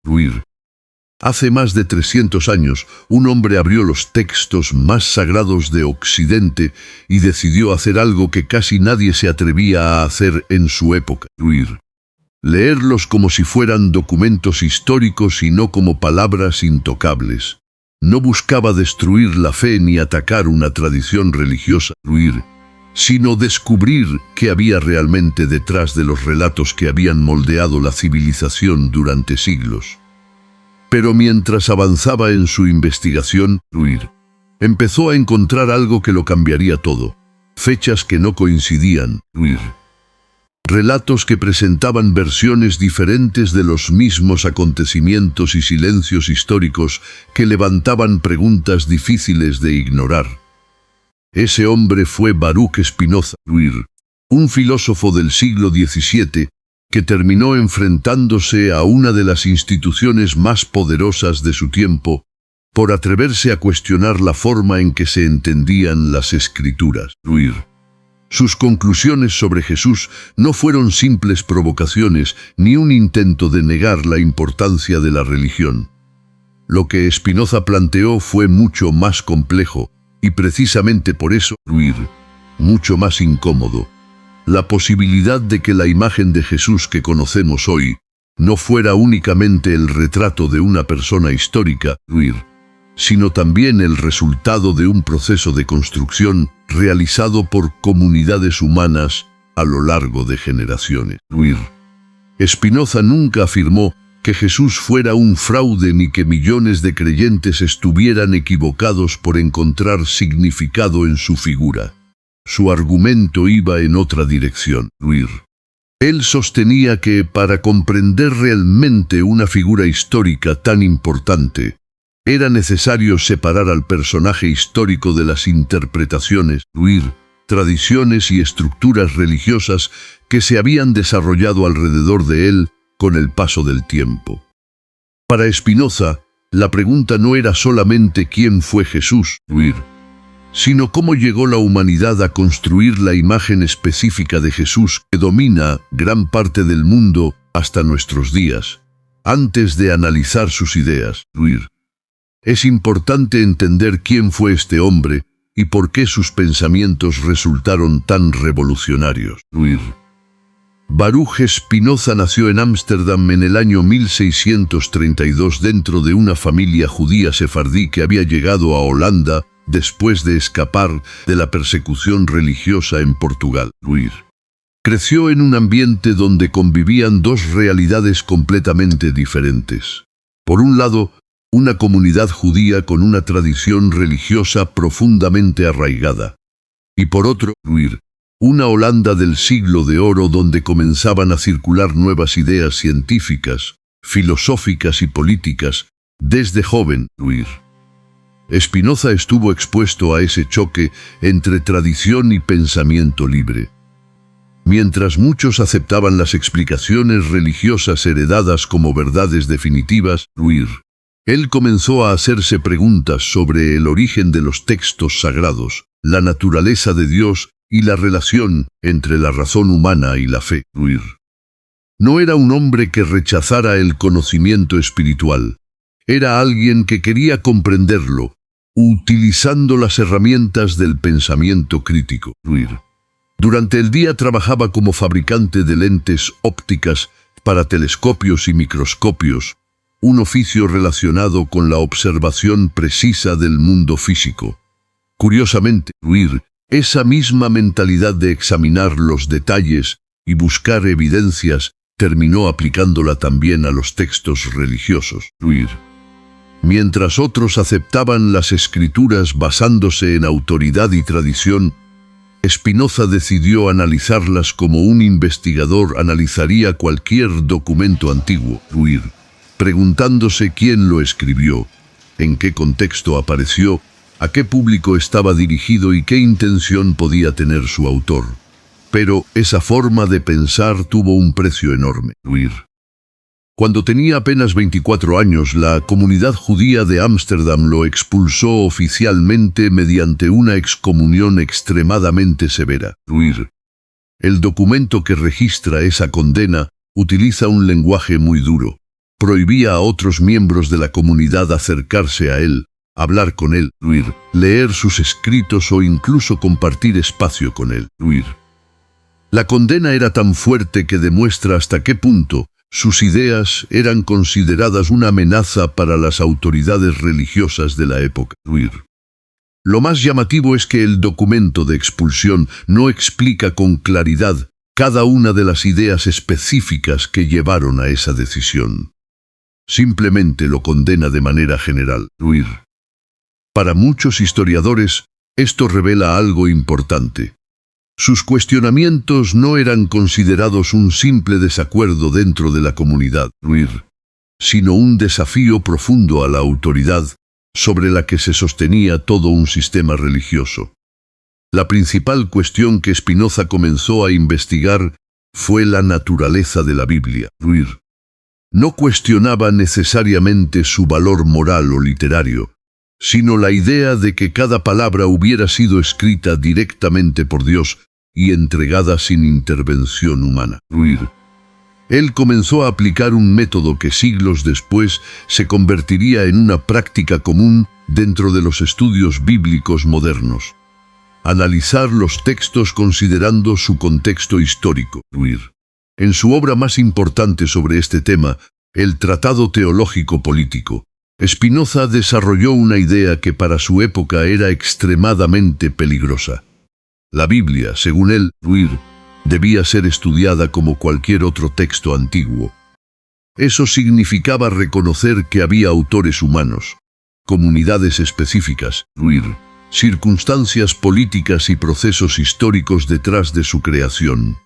Ruir. Hace más de 300 años, un hombre abrió los textos más sagrados de Occidente y decidió hacer algo que casi nadie se atrevía a hacer en su época. Ruir. Leerlos como si fueran documentos históricos y no como palabras intocables. No buscaba destruir la fe ni atacar una tradición religiosa, Ruir, sino descubrir qué había realmente detrás de los relatos que habían moldeado la civilización durante siglos. Pero mientras avanzaba en su investigación, Ruir empezó a encontrar algo que lo cambiaría todo. Fechas que no coincidían, Ruir. Relatos que presentaban versiones diferentes de los mismos acontecimientos y silencios históricos que levantaban preguntas difíciles de ignorar. Ese hombre fue Baruch Spinoza, Ruir, un filósofo del siglo XVII que terminó enfrentándose a una de las instituciones más poderosas de su tiempo por atreverse a cuestionar la forma en que se entendían las Escrituras. Ruir. Sus conclusiones sobre Jesús no fueron simples provocaciones ni un intento de negar la importancia de la religión. Lo que Spinoza planteó fue mucho más complejo y precisamente por eso, Ruir, mucho más incómodo. La posibilidad de que la imagen de Jesús que conocemos hoy no fuera únicamente el retrato de una persona histórica, Ruir, sino también el resultado de un proceso de construcción realizado por comunidades humanas a lo largo de generaciones. Ruir. Spinoza nunca afirmó que Jesús fuera un fraude ni que millones de creyentes estuvieran equivocados por encontrar significado en su figura. Su argumento iba en otra dirección, Ruir. Él sostenía que para comprender realmente una figura histórica tan importante, era necesario separar al personaje histórico de las interpretaciones, Ruir, tradiciones y estructuras religiosas que se habían desarrollado alrededor de él con el paso del tiempo. Para Spinoza, la pregunta no era solamente quién fue Jesús, Ruir, sino cómo llegó la humanidad a construir la imagen específica de Jesús que domina gran parte del mundo hasta nuestros días. Antes de analizar sus ideas, Ruir, es importante entender quién fue este hombre y por qué sus pensamientos resultaron tan revolucionarios. Ruir. Baruch Spinoza nació en Ámsterdam en el año 1632 dentro de una familia judía sefardí que había llegado a Holanda después de escapar de la persecución religiosa en Portugal. Ruir. Creció en un ambiente donde convivían dos realidades completamente diferentes. Por un lado, una comunidad judía con una tradición religiosa profundamente arraigada. Y por otro, Ruir, una Holanda del siglo de oro donde comenzaban a circular nuevas ideas científicas, filosóficas y políticas, desde joven, Ruir. Spinoza estuvo expuesto a ese choque entre tradición y pensamiento libre. Mientras muchos aceptaban las explicaciones religiosas heredadas como verdades definitivas, Ruir, él comenzó a hacerse preguntas sobre el origen de los textos sagrados, la naturaleza de Dios y la relación entre la razón humana y la fe. Ruir. No era un hombre que rechazara el conocimiento espiritual. Era alguien que quería comprenderlo, utilizando las herramientas del pensamiento crítico. Ruir. Durante el día trabajaba como fabricante de lentes ópticas para telescopios y microscopios, un oficio relacionado con la observación precisa del mundo físico. Curiosamente, Ruir, esa misma mentalidad de examinar los detalles y buscar evidencias, terminó aplicándola también a los textos religiosos. Ruir. Mientras otros aceptaban las escrituras basándose en autoridad y tradición, Spinoza decidió analizarlas como un investigador analizaría cualquier documento antiguo. Ruir. Preguntándose quién lo escribió, en qué contexto apareció, a qué público estaba dirigido y qué intención podía tener su autor. Pero esa forma de pensar tuvo un precio enorme. Ruir. Cuando tenía apenas 24 años, la comunidad judía de Ámsterdam lo expulsó oficialmente mediante una excomunión extremadamente severa. Ruir. El documento que registra esa condena utiliza un lenguaje muy duro. prohibía a otros miembros de la comunidad acercarse a él, hablar con él, leer sus escritos o incluso compartir espacio con él. La condena era tan fuerte que demuestra hasta qué punto sus ideas eran consideradas una amenaza para las autoridades religiosas de la época. Lo más llamativo es que el documento de expulsión no explica con claridad cada una de las ideas específicas que llevaron a esa decisión. Simplemente lo condena de manera general. Para muchos historiadores, esto revela algo importante. Sus cuestionamientos no eran considerados un simple desacuerdo dentro de la comunidad, sino un desafío profundo a la autoridad sobre la que se sostenía todo un sistema religioso. La principal cuestión que Spinoza comenzó a investigar fue la naturaleza de la Biblia. No cuestionaba necesariamente su valor moral o literario, sino la idea de que cada palabra hubiera sido escrita directamente por Dios y entregada sin intervención humana. Él comenzó a aplicar un método que siglos después se convertiría en una práctica común dentro de los estudios bíblicos modernos. Analizar los textos considerando su contexto histórico. En su obra más importante sobre este tema, el Tratado Teológico Político, Spinoza desarrolló una idea que para su época era extremadamente peligrosa. La Biblia, según él, debía ser estudiada como cualquier otro texto antiguo. Eso significaba reconocer que había autores humanos, comunidades específicas, circunstancias políticas y procesos históricos detrás de su creación.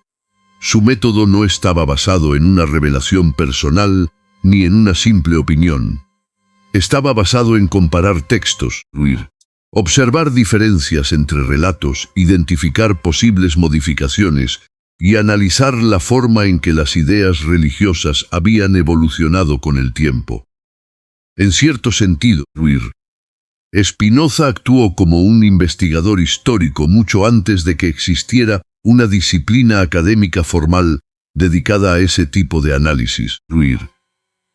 Su método no estaba basado en una revelación personal ni en una simple opinión. Estaba basado en comparar textos, observar diferencias entre relatos, identificar posibles modificaciones y analizar la forma en que las ideas religiosas habían evolucionado con el tiempo. En cierto sentido, Spinoza actuó como un investigador histórico mucho antes de que existiera una disciplina académica formal dedicada a ese tipo de análisis.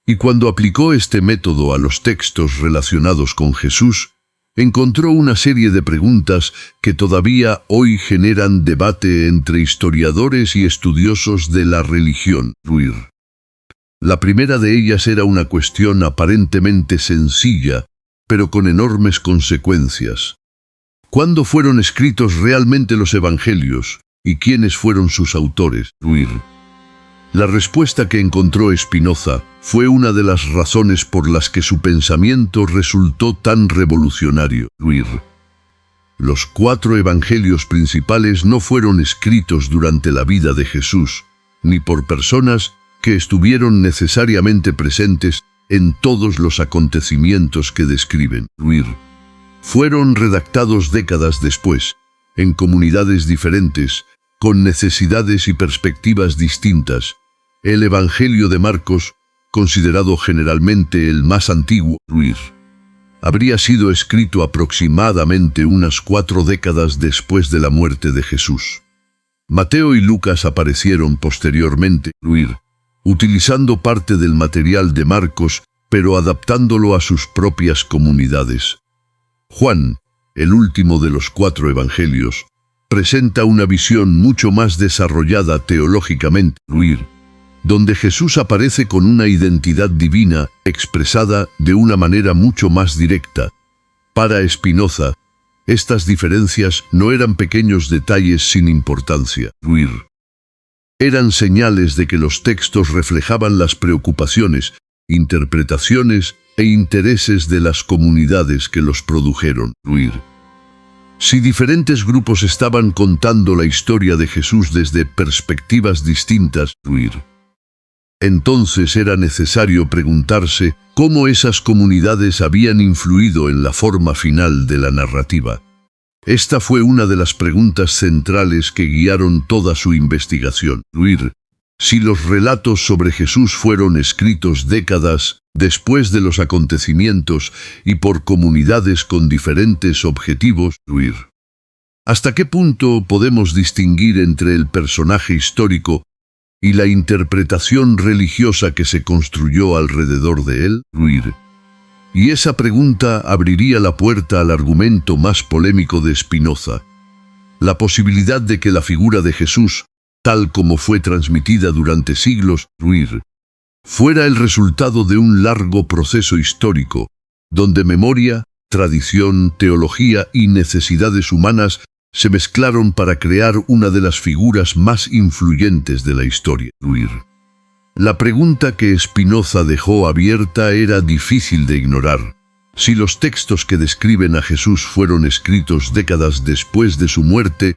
Y cuando aplicó este método a los textos relacionados con Jesús, encontró una serie de preguntas que todavía hoy generan debate entre historiadores y estudiosos de la religión. La primera de ellas era una cuestión aparentemente sencilla, pero con enormes consecuencias. ¿Cuándo fueron escritos realmente los evangelios y quiénes fueron sus autores? La respuesta que encontró Spinoza fue una de las razones por las que su pensamiento resultó tan revolucionario. Los 4 evangelios principales no fueron escritos durante la vida de Jesús, ni por personas que estuvieron necesariamente presentes en todos los acontecimientos que describen. Fueron redactados décadas después, en comunidades diferentes, con necesidades y perspectivas distintas. El Evangelio de Marcos, considerado generalmente el más antiguo, habría sido escrito aproximadamente unas 4 décadas después de la muerte de Jesús. Mateo y Lucas aparecieron posteriormente, utilizando parte del material de Marcos, pero adaptándolo a sus propias comunidades. Juan, el último de los 4 evangelios, presenta una visión mucho más desarrollada teológicamente, donde Jesús aparece con una identidad divina expresada de una manera mucho más directa. Para Spinoza, estas diferencias no eran pequeños detalles sin importancia. Eran señales de que los textos reflejaban las preocupaciones, interpretaciones e intereses de las comunidades que los produjeron. Si diferentes grupos estaban contando la historia de Jesús desde perspectivas distintas, entonces era necesario preguntarse cómo esas comunidades habían influido en la forma final de la narrativa. Esta fue una de las preguntas centrales que guiaron toda su investigación. Si los relatos sobre Jesús fueron escritos décadas después de los acontecimientos y por comunidades con diferentes objetivos, ¿hasta qué punto podemos distinguir entre el personaje histórico y la interpretación religiosa que se construyó alrededor de él, y esa pregunta abriría la puerta al argumento más polémico de Spinoza, la posibilidad de que la figura de Jesús, tal como fue transmitida durante siglos, fuera el resultado de un largo proceso histórico, donde memoria, tradición, teología y necesidades humanas se mezclaron para crear una de las figuras más influyentes de la historia. La pregunta que Spinoza dejó abierta era difícil de ignorar. Si los textos que describen a Jesús fueron escritos décadas después de su muerte,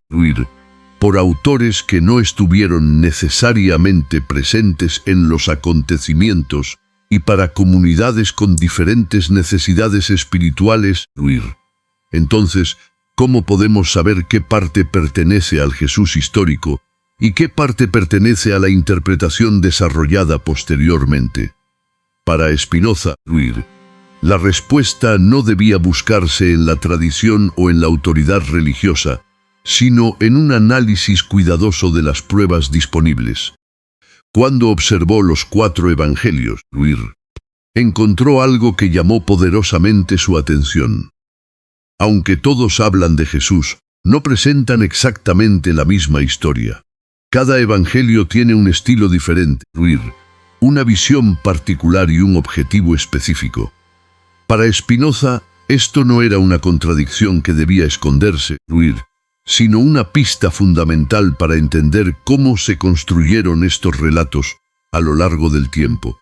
por autores que no estuvieron necesariamente presentes en los acontecimientos y para comunidades con diferentes necesidades espirituales, entonces, ¿cómo podemos saber qué parte pertenece al Jesús histórico y qué parte pertenece a la interpretación desarrollada posteriormente? Para Spinoza, la respuesta no debía buscarse en la tradición o en la autoridad religiosa, sino en un análisis cuidadoso de las pruebas disponibles. Cuando observó los 4 evangelios, encontró algo que llamó poderosamente su atención. Aunque todos hablan de Jesús, no presentan exactamente la misma historia. Cada evangelio tiene un estilo diferente, una visión particular y un objetivo específico. Para Spinoza, esto no era una contradicción que debía esconderse, sino una pista fundamental para entender cómo se construyeron estos relatos a lo largo del tiempo.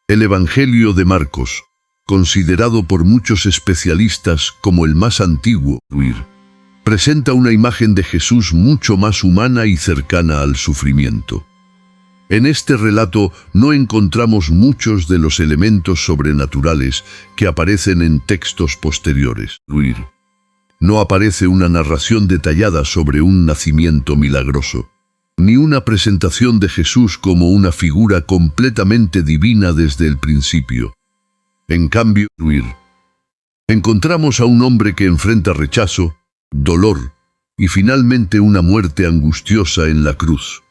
El Evangelio de Marcos, considerado por muchos especialistas como el más antiguo, presenta una imagen de Jesús mucho más humana y cercana al sufrimiento. En este relato no encontramos muchos de los elementos sobrenaturales que aparecen en textos posteriores. No aparece una narración detallada sobre un nacimiento milagroso, ni una presentación de Jesús como una figura completamente divina desde el principio. En cambio, encontramos a un hombre que enfrenta rechazo, dolor y finalmente una muerte angustiosa en la cruz.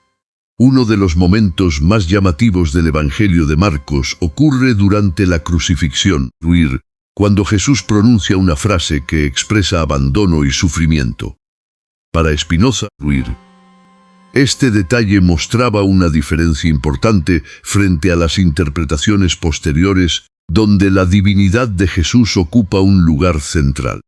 Uno de los momentos más llamativos del Evangelio de Marcos ocurre durante la crucifixión, cuando Jesús pronuncia una frase que expresa abandono y sufrimiento. Para Spinoza, este detalle mostraba una diferencia importante frente a las interpretaciones posteriores, donde la divinidad de Jesús ocupa un lugar central.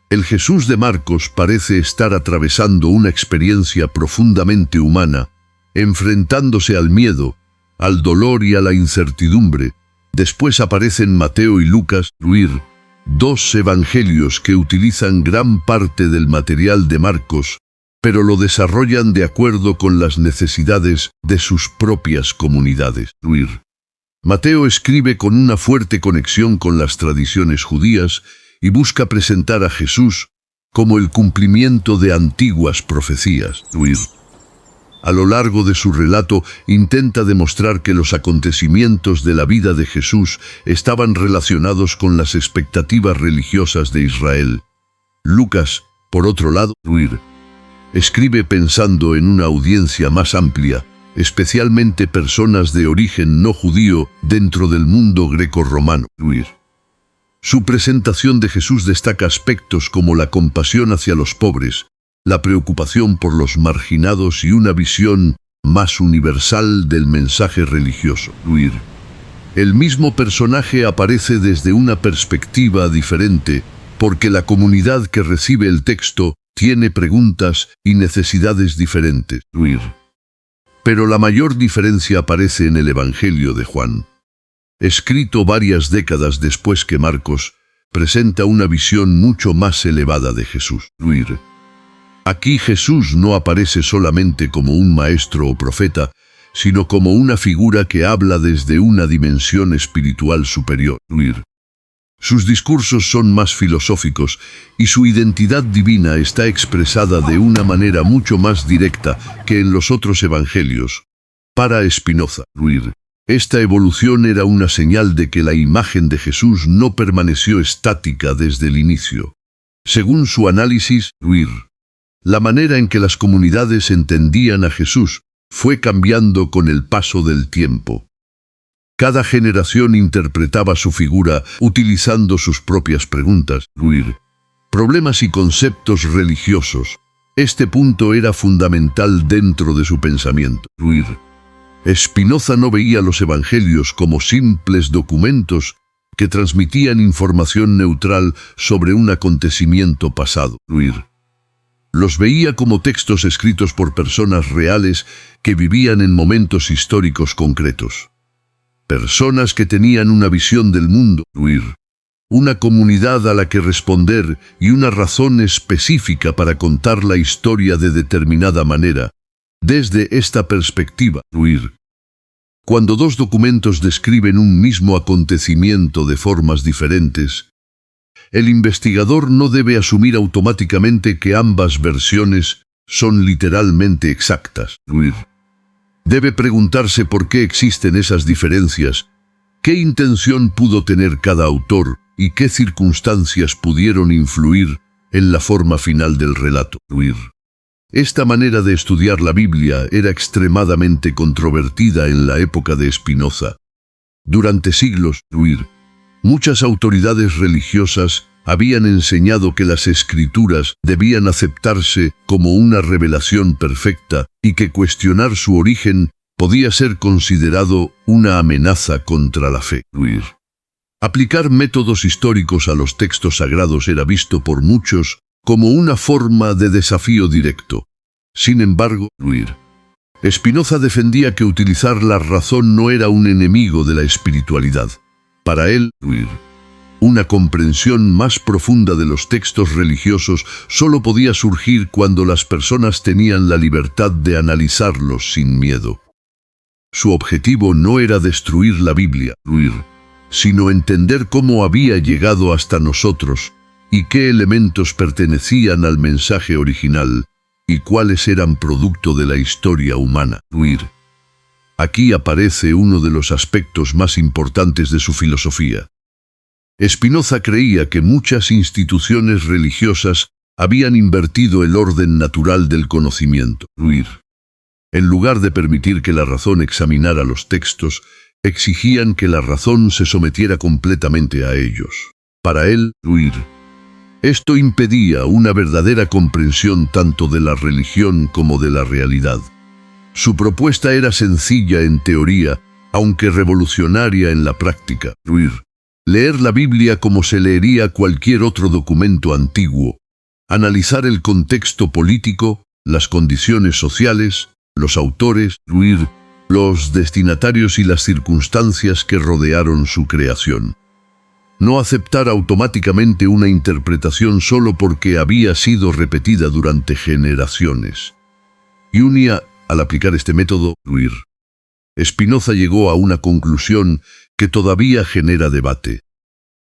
El Jesús de Marcos parece estar atravesando una experiencia profundamente humana, enfrentándose al miedo, al dolor y a la incertidumbre. Después aparecen Mateo y Lucas, 2 evangelios que utilizan gran parte del material de Marcos, pero lo desarrollan de acuerdo con las necesidades de sus propias comunidades. Mateo escribe con una fuerte conexión con las tradiciones judías y busca presentar a Jesús como el cumplimiento de antiguas profecías. A lo largo de su relato intenta demostrar que los acontecimientos de la vida de Jesús estaban relacionados con las expectativas religiosas de Israel. Lucas, por otro lado, escribe pensando en una audiencia más amplia, especialmente personas de origen no judío dentro del mundo grecorromano. Su presentación de Jesús destaca aspectos como la compasión hacia los pobres, la preocupación por los marginados y una visión más universal del mensaje religioso. El mismo personaje aparece desde una perspectiva diferente, porque la comunidad que recibe el texto tiene preguntas y necesidades diferentes. Pero la mayor diferencia aparece en el Evangelio de Juan. Escrito varias décadas después que Marcos, presenta una visión mucho más elevada de Jesús. Aquí Jesús no aparece solamente como un maestro o profeta, sino como una figura que habla desde una dimensión espiritual superior. Sus discursos son más filosóficos y su identidad divina está expresada de una manera mucho más directa que en los otros evangelios. Para Spinoza, esta evolución era una señal de que la imagen de Jesús no permaneció estática desde el inicio. Según su análisis, la manera en que las comunidades entendían a Jesús fue cambiando con el paso del tiempo. Cada generación interpretaba su figura utilizando sus propias preguntas, problemas y conceptos religiosos. Este punto era fundamental dentro de su pensamiento. Spinoza no veía los evangelios como simples documentos que transmitían información neutral sobre un acontecimiento pasado. Los veía como textos escritos por personas reales que vivían en momentos históricos concretos. Personas que tenían una visión del mundo, una comunidad a la que responder y una razón específica para contar la historia de determinada manera. Desde esta perspectiva, cuando dos documentos describen un mismo acontecimiento de formas diferentes, el investigador no debe asumir automáticamente que ambas versiones son literalmente exactas. Debe preguntarse por qué existen esas diferencias, qué intención pudo tener cada autor y qué circunstancias pudieron influir en la forma final del relato. Esta manera de estudiar la Biblia era extremadamente controvertida en la época de Spinoza. Durante siglos, muchas autoridades religiosas habían enseñado que las escrituras debían aceptarse como una revelación perfecta y que cuestionar su origen podía ser considerado una amenaza contra la fe. Aplicar métodos históricos a los textos sagrados era visto por muchos como una forma de desafío directo. Sin embargo, Spinoza defendía que utilizar la razón no era un enemigo de la espiritualidad. Para él, una comprensión más profunda de los textos religiosos solo podía surgir cuando las personas tenían la libertad de analizarlos sin miedo. Su objetivo no era destruir la Biblia, sino entender cómo había llegado hasta nosotros y qué elementos pertenecían al mensaje original y cuáles eran producto de la historia humana. Aquí aparece uno de los aspectos más importantes de su filosofía. Spinoza creía que muchas instituciones religiosas habían invertido el orden natural del conocimiento. En lugar de permitir que la razón examinara los textos, exigían que la razón se sometiera completamente a ellos. Para él, esto impedía una verdadera comprensión tanto de la religión como de la realidad. Su propuesta era sencilla en teoría, aunque revolucionaria en la práctica. Leer la Biblia como se leería cualquier otro documento antiguo. Analizar el contexto político, las condiciones sociales, los autores, los destinatarios y las circunstancias que rodearon su creación. No aceptar automáticamente una interpretación solo porque había sido repetida durante generaciones. Y al aplicar este método, Spinoza llegó a una conclusión que todavía genera debate.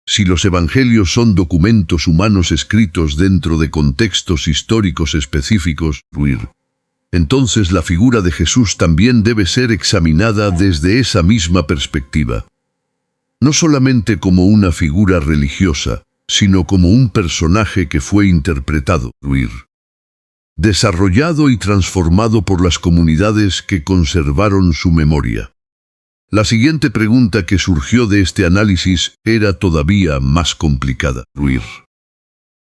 Si los evangelios son documentos humanos escritos dentro de contextos históricos específicos, entonces la figura de Jesús también debe ser examinada desde esa misma perspectiva. No solamente como una figura religiosa, sino como un personaje que fue interpretado, desarrollado y transformado por las comunidades que conservaron su memoria. La siguiente pregunta que surgió de este análisis era todavía más complicada.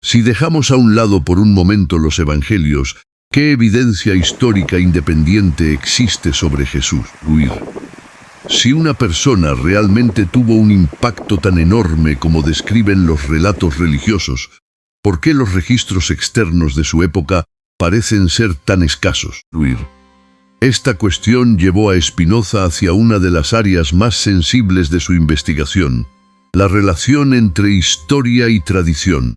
Si dejamos a un lado por un momento los evangelios, ¿qué evidencia histórica independiente existe sobre Jesús? Si una persona realmente tuvo un impacto tan enorme como describen los relatos religiosos, ¿por qué los registros externos de su época parecen ser tan escasos? Esta cuestión llevó a Spinoza hacia una de las áreas más sensibles de su investigación, la relación entre historia y tradición.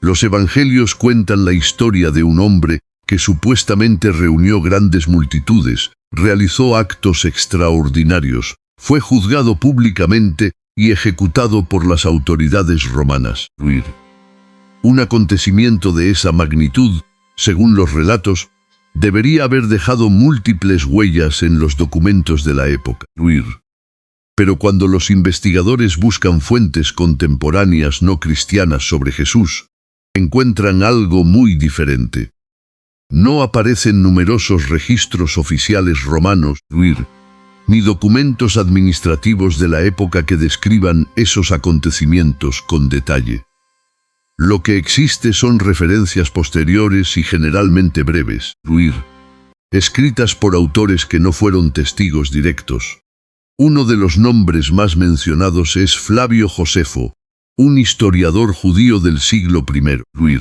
Los evangelios cuentan la historia de un hombre que supuestamente reunió grandes multitudes, realizó actos extraordinarios, fue juzgado públicamente y ejecutado por las autoridades romanas. Un acontecimiento de esa magnitud, según los relatos, debería haber dejado múltiples huellas en los documentos de la época. Pero cuando los investigadores buscan fuentes contemporáneas no cristianas sobre Jesús, encuentran algo muy diferente. No aparecen numerosos registros oficiales romanos, ni documentos administrativos de la época que describan esos acontecimientos con detalle. Lo que existe son referencias posteriores y generalmente breves, escritas por autores que no fueron testigos directos. Uno de los nombres más mencionados es Flavio Josefo, un historiador judío del siglo I.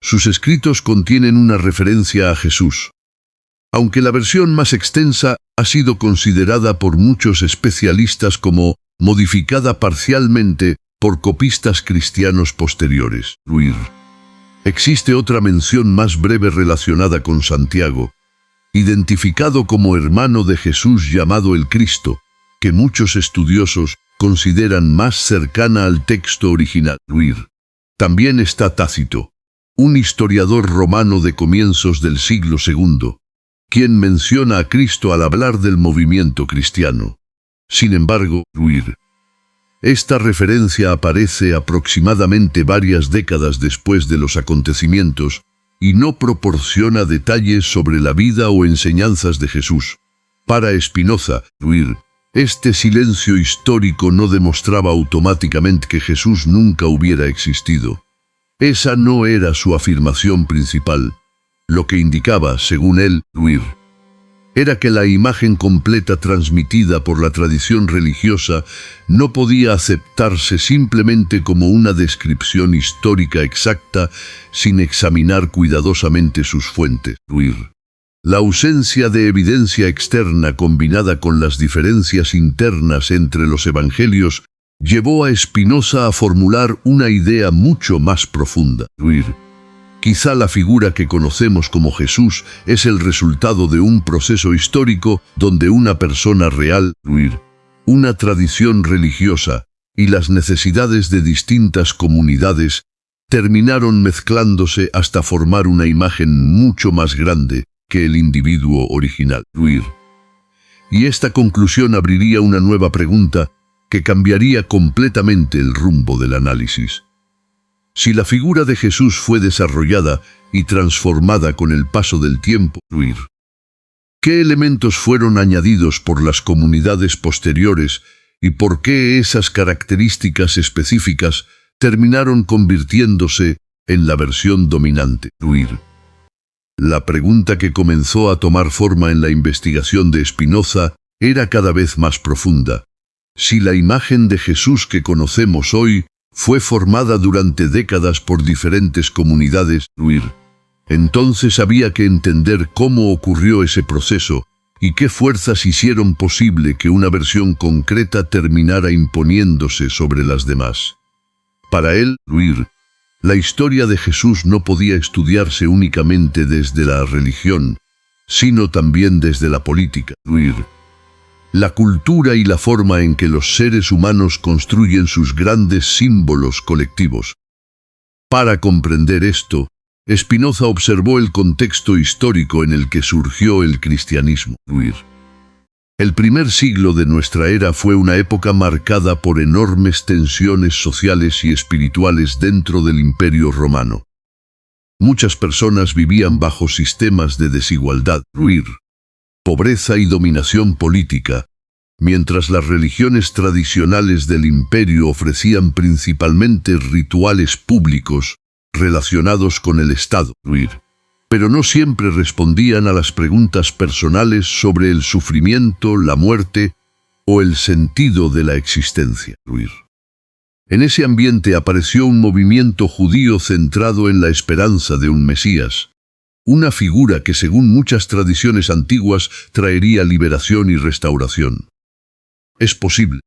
Sus escritos contienen una referencia a Jesús, aunque la versión más extensa ha sido considerada por muchos especialistas como modificada parcialmente por copistas cristianos posteriores. Existe otra mención más breve relacionada con Santiago, identificado como hermano de Jesús llamado el Cristo, que muchos estudiosos consideran más cercana al texto original. También está Tácito, un historiador romano de comienzos del siglo II, quien menciona a Cristo al hablar del movimiento cristiano. Sin embargo, esta referencia aparece aproximadamente varias décadas después de los acontecimientos y no proporciona detalles sobre la vida o enseñanzas de Jesús. Para Spinoza, este silencio histórico no demostraba automáticamente que Jesús nunca hubiera existido. Esa no era su afirmación principal. Lo que indicaba, según él, era que la imagen completa transmitida por la tradición religiosa no podía aceptarse simplemente como una descripción histórica exacta sin examinar cuidadosamente sus fuentes. La ausencia de evidencia externa combinada con las diferencias internas entre los evangelios llevó a Spinoza a formular una idea mucho más profunda. Quizá la figura que conocemos como Jesús es el resultado de un proceso histórico donde una persona real, una tradición religiosa y las necesidades de distintas comunidades terminaron mezclándose hasta formar una imagen mucho más grande que el individuo original. Y esta conclusión abriría una nueva pregunta que cambiaría completamente el rumbo del análisis. Si la figura de Jesús fue desarrollada y transformada con el paso del tiempo, ¿qué elementos fueron añadidos por las comunidades posteriores y por qué esas características específicas terminaron convirtiéndose en la versión dominante? La pregunta que comenzó a tomar forma en la investigación de Spinoza era cada vez más profunda. Si la imagen de Jesús que conocemos hoy fue formada durante décadas por diferentes comunidades, entonces había que entender cómo ocurrió ese proceso y qué fuerzas hicieron posible que una versión concreta terminara imponiéndose sobre las demás. Para él, la historia de Jesús no podía estudiarse únicamente desde la religión, sino también desde la política, la cultura y la forma en que los seres humanos construyen sus grandes símbolos colectivos. Para comprender esto, Spinoza observó el contexto histórico en el que surgió el cristianismo. El primer siglo de nuestra era fue una época marcada por enormes tensiones sociales y espirituales dentro del Imperio Romano. Muchas personas vivían bajo sistemas de desigualdad, pobreza y dominación política, mientras las religiones tradicionales del imperio ofrecían principalmente rituales públicos relacionados con el Estado, pero no siempre respondían a las preguntas personales sobre el sufrimiento, la muerte o el sentido de la existencia. En ese ambiente apareció un movimiento judío centrado en la esperanza de un Mesías, una figura que según muchas tradiciones antiguas traería liberación y restauración. Es posible,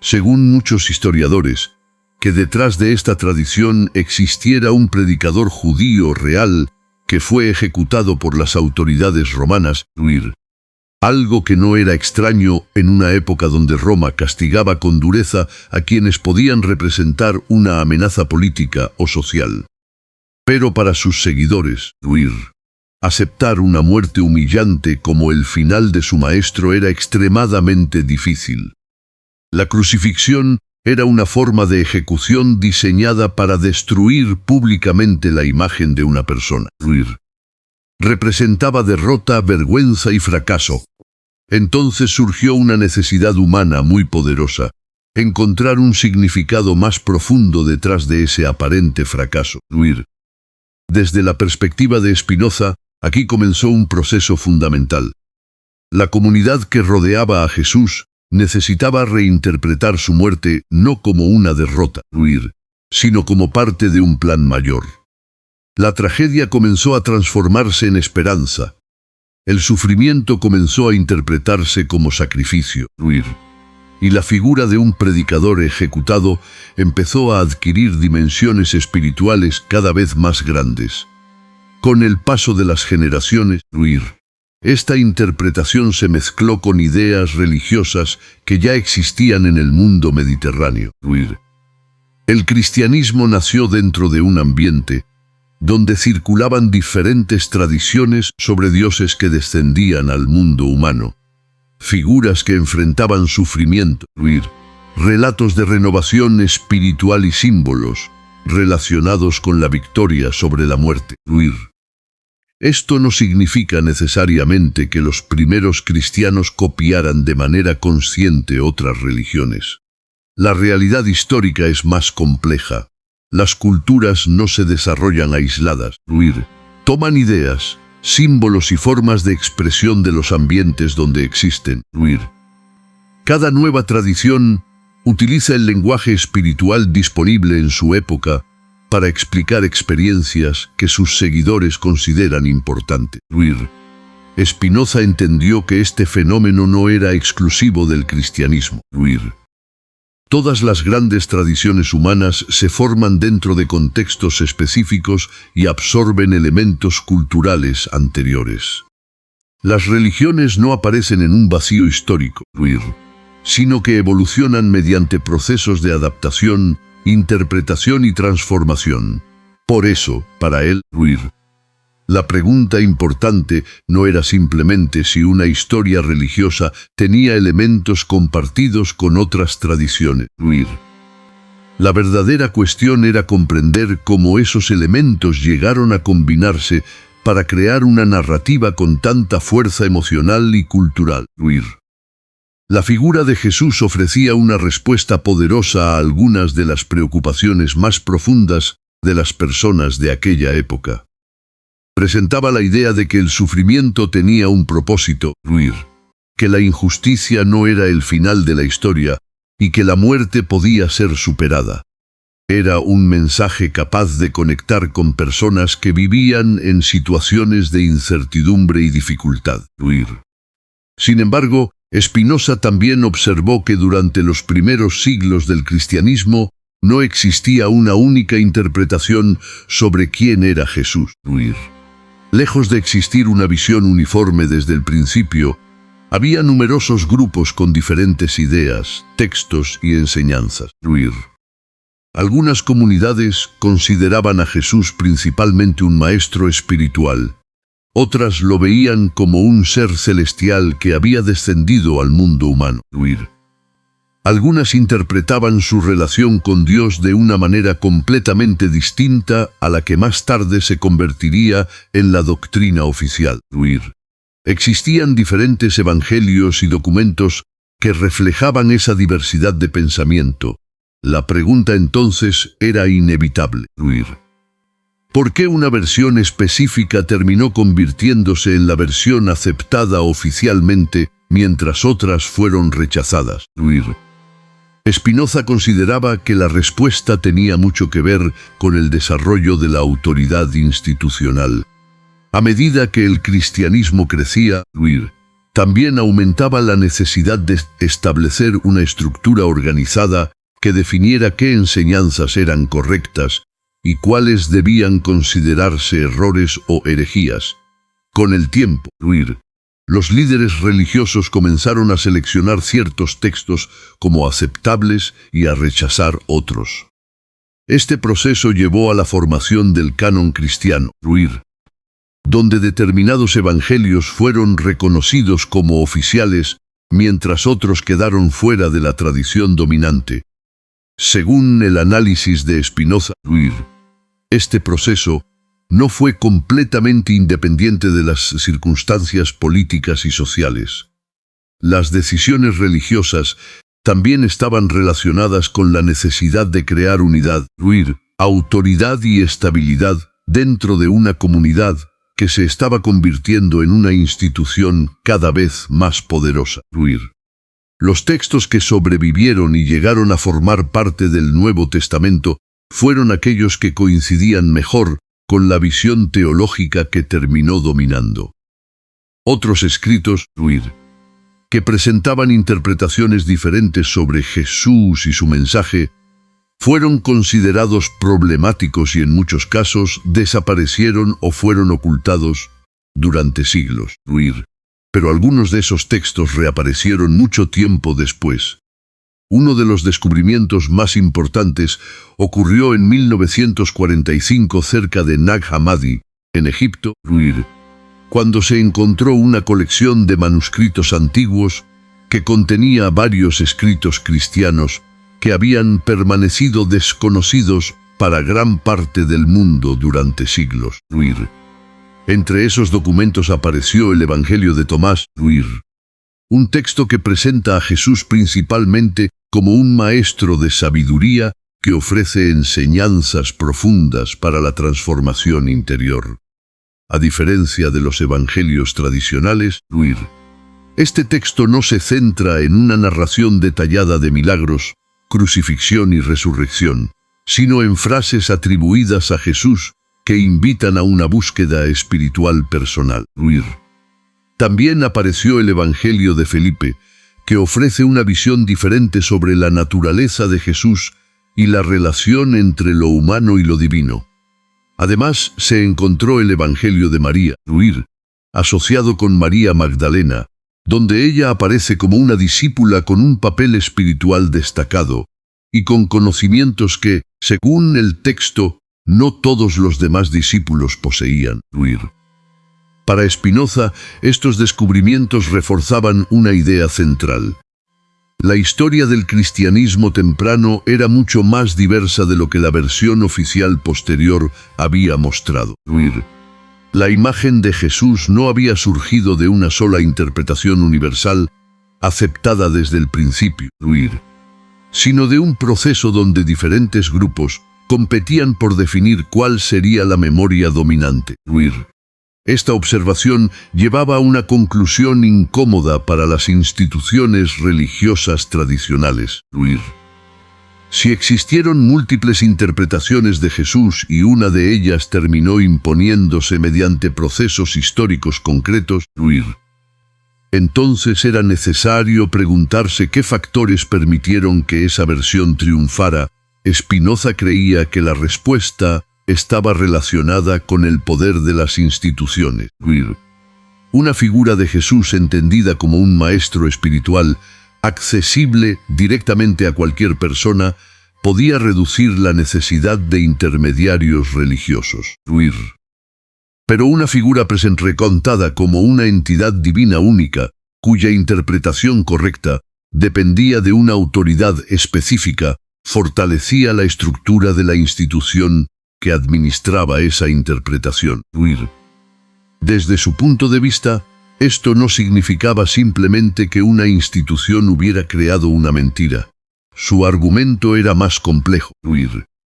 según muchos historiadores, que detrás de esta tradición existiera un predicador judío real que fue ejecutado por las autoridades romanas, algo que no era extraño en una época donde Roma castigaba con dureza a quienes podían representar una amenaza política o social. Pero para sus seguidores, aceptar una muerte humillante como el final de su maestro era extremadamente difícil. La crucifixión era una forma de ejecución diseñada para destruir públicamente la imagen de una persona. representaba derrota, vergüenza y fracaso. Entonces surgió una necesidad humana muy poderosa: encontrar un significado más profundo detrás de ese aparente fracaso. Desde la perspectiva de Spinoza, aquí comenzó un proceso fundamental. La comunidad que rodeaba a Jesús necesitaba reinterpretar su muerte no como una derrota, sino como parte de un plan mayor. La tragedia comenzó a transformarse en esperanza. El sufrimiento comenzó a interpretarse como sacrificio, y la figura de un predicador ejecutado empezó a adquirir dimensiones espirituales cada vez más grandes. Con el paso de las generaciones, esta interpretación se mezcló con ideas religiosas que ya existían en el mundo mediterráneo. El cristianismo nació dentro de un ambiente donde circulaban diferentes tradiciones sobre dioses que descendían al mundo humano, figuras que enfrentaban sufrimiento, relatos de renovación espiritual y símbolos relacionados con la victoria sobre la muerte. Esto no significa necesariamente que los primeros cristianos copiaran de manera consciente otras religiones. La realidad histórica es más compleja. Las culturas no se desarrollan aisladas. Toman ideas, símbolos y formas de expresión de los ambientes donde existen. Cada nueva tradición utiliza el lenguaje espiritual disponible en su época para explicar experiencias que sus seguidores consideran importantes. Spinoza entendió que este fenómeno no era exclusivo del cristianismo. Todas las grandes tradiciones humanas se forman dentro de contextos específicos y absorben elementos culturales anteriores. Las religiones no aparecen en un vacío histórico, sino que evolucionan mediante procesos de adaptación, interpretación y transformación. Por eso, para él, la pregunta importante no era simplemente si una historia religiosa tenía elementos compartidos con otras tradiciones. La verdadera cuestión era comprender cómo esos elementos llegaron a combinarse para crear una narrativa con tanta fuerza emocional y cultural. La figura de Jesús ofrecía una respuesta poderosa a algunas de las preocupaciones más profundas de las personas de aquella época. Presentaba la idea de que el sufrimiento tenía un propósito, que la injusticia no era el final de la historia y que la muerte podía ser superada. Era un mensaje capaz de conectar con personas que vivían en situaciones de incertidumbre y dificultad. Sin embargo, Spinoza también observó que durante los primeros siglos del cristianismo no existía una única interpretación sobre quién era Jesús. Lejos de existir una visión uniforme desde el principio, había numerosos grupos con diferentes ideas, textos y enseñanzas. Algunas comunidades consideraban a Jesús principalmente un maestro espiritual. Otras lo veían como un ser celestial que había descendido al mundo humano. Algunas interpretaban su relación con Dios de una manera completamente distinta a la que más tarde se convertiría en la doctrina oficial. Existían diferentes evangelios y documentos que reflejaban esa diversidad de pensamiento. La pregunta entonces era inevitable. ¿Por qué una versión específica terminó convirtiéndose en la versión aceptada oficialmente, mientras otras fueron rechazadas? Spinoza consideraba que la respuesta tenía mucho que ver con el desarrollo de la autoridad institucional. A medida que el cristianismo crecía, también aumentaba la necesidad de establecer una estructura organizada que definiera qué enseñanzas eran correctas y cuáles debían considerarse errores o herejías. Con el tiempo, los líderes religiosos comenzaron a seleccionar ciertos textos como aceptables y a rechazar otros. Este proceso llevó a la formación del canon cristiano, donde determinados evangelios fueron reconocidos como oficiales, mientras otros quedaron fuera de la tradición dominante. Según el análisis de Spinoza, este proceso no fue completamente independiente de las circunstancias políticas y sociales. Las decisiones religiosas también estaban relacionadas con la necesidad de crear unidad, autoridad y estabilidad dentro de una comunidad que se estaba convirtiendo en una institución cada vez más poderosa. Los textos que sobrevivieron y llegaron a formar parte del Nuevo Testamento fueron aquellos que coincidían mejor con la visión teológica que terminó dominando. Otros escritos, que presentaban interpretaciones diferentes sobre Jesús y su mensaje, fueron considerados problemáticos y en muchos casos desaparecieron o fueron ocultados durante siglos. Pero algunos de esos textos reaparecieron mucho tiempo después. Uno de los descubrimientos más importantes ocurrió en 1945 cerca de Nag Hammadi, en Egipto, cuando se encontró una colección de manuscritos antiguos que contenía varios escritos cristianos que habían permanecido desconocidos para gran parte del mundo durante siglos. Entre esos documentos apareció el Evangelio de Tomás, un texto que presenta a Jesús principalmente como un maestro de sabiduría que ofrece enseñanzas profundas para la transformación interior. A diferencia de los evangelios tradicionales, este texto no se centra en una narración detallada de milagros, crucifixión y resurrección, sino en frases atribuidas a Jesús que invitan a una búsqueda espiritual personal. También apareció el Evangelio de Felipe, que ofrece una visión diferente sobre la naturaleza de Jesús y la relación entre lo humano y lo divino. Además, se encontró el Evangelio de María, asociado con María Magdalena, donde ella aparece como una discípula con un papel espiritual destacado y con conocimientos que, según el texto, no todos los demás discípulos poseían. Para Spinoza, estos descubrimientos reforzaban una idea central. La historia del cristianismo temprano era mucho más diversa de lo que la versión oficial posterior había mostrado. La imagen de Jesús no había surgido de una sola interpretación universal, aceptada desde el principio, sino de un proceso donde diferentes grupos competían por definir cuál sería la memoria dominante. Esta observación llevaba a una conclusión incómoda para las instituciones religiosas tradicionales. Si existieron múltiples interpretaciones de Jesús y una de ellas terminó imponiéndose mediante procesos históricos concretos, entonces era necesario preguntarse qué factores permitieron que esa versión triunfara. Spinoza creía que la respuesta estaba relacionada con el poder de las instituciones. Una figura de Jesús entendida como un maestro espiritual, accesible directamente a cualquier persona, podía reducir la necesidad de intermediarios religiosos. Pero una figura recontada como una entidad divina única, cuya interpretación correcta dependía de una autoridad específica, fortalecía la estructura de la institución que administraba esa interpretación. Desde su punto de vista, esto no significaba simplemente que una institución hubiera creado una mentira. Su argumento era más complejo.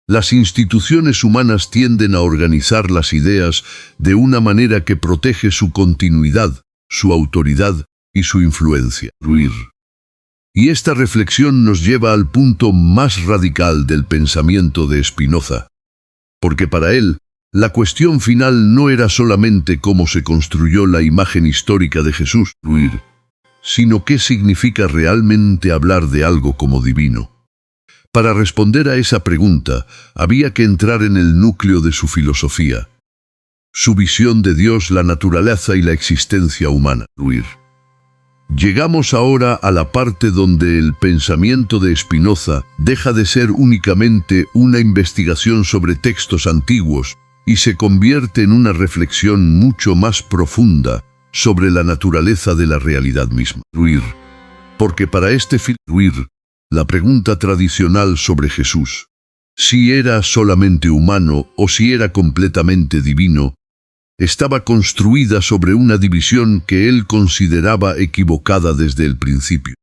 Las instituciones humanas tienden a organizar las ideas de una manera que protege su continuidad, su autoridad y su influencia. Y esta reflexión nos lleva al punto más radical del pensamiento de Spinoza. Porque para él, la cuestión final no era solamente cómo se construyó la imagen histórica de Jesús, sino qué significa realmente hablar de algo como divino. Para responder a esa pregunta, había que entrar en el núcleo de su filosofía, su visión de Dios, la naturaleza y la existencia humana. Llegamos ahora a la parte donde el pensamiento de Spinoza deja de ser únicamente una investigación sobre textos antiguos y se convierte en una reflexión mucho más profunda sobre la naturaleza de la realidad misma. Porque para este la pregunta tradicional sobre Jesús, si era solamente humano o si era completamente divino, estaba construida sobre una división que él consideraba equivocada desde el principio.